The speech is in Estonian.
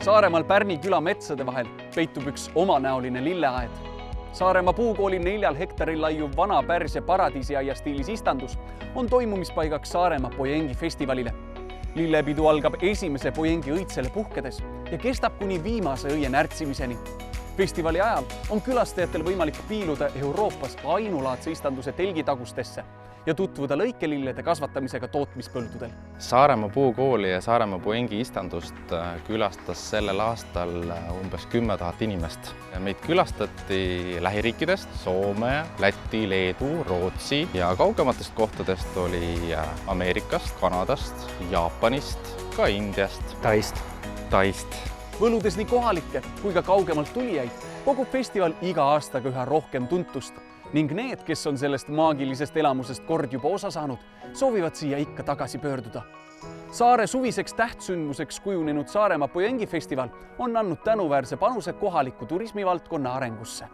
Saaremaal Pärni küla metsade vahel peitub üks omanäoline lilleaed. Saaremaa puukooli 4 hektaril laiuv vana Pärsia paradiisiaia stiilis istandus on toimumispaigaks Saaremaa Pojengi festivalile. Lillepidu algab esimese Pojengi õitsele puhkedes ja kestab kuni viimase õie närtsimiseni. Festivali ajal on külastajatel võimalik piiluda Euroopas ainulaadse istanduse telgitagustesse ja tutvuda lõikelillede kasvatamisega tootmispõldudel. Saaremaa puukooli ja Saaremaa Pojengi istandust külastas sellel aastal umbes 10 000 inimest. Meid külastati lähiriikidest Soome, Läti, Leedu, Rootsi ja kaugematest kohtadest oli Ameerikast, Kanadast, Jaapanist, ka Indiast, Taist. Võludes nii kohalikke kui ka kaugemalt tulijaid kogub festival iga aastaga üha rohkem tuntust ning need, kes on sellest maagilisest elamusest kord juba osa saanud, soovivad siia ikka tagasi pöörduda. Saare suviseks tähtsündmuseks kujunenud Saaremaa Pojengi festival on andnud tänuväärse panuse kohaliku turismivaldkonna arengusse.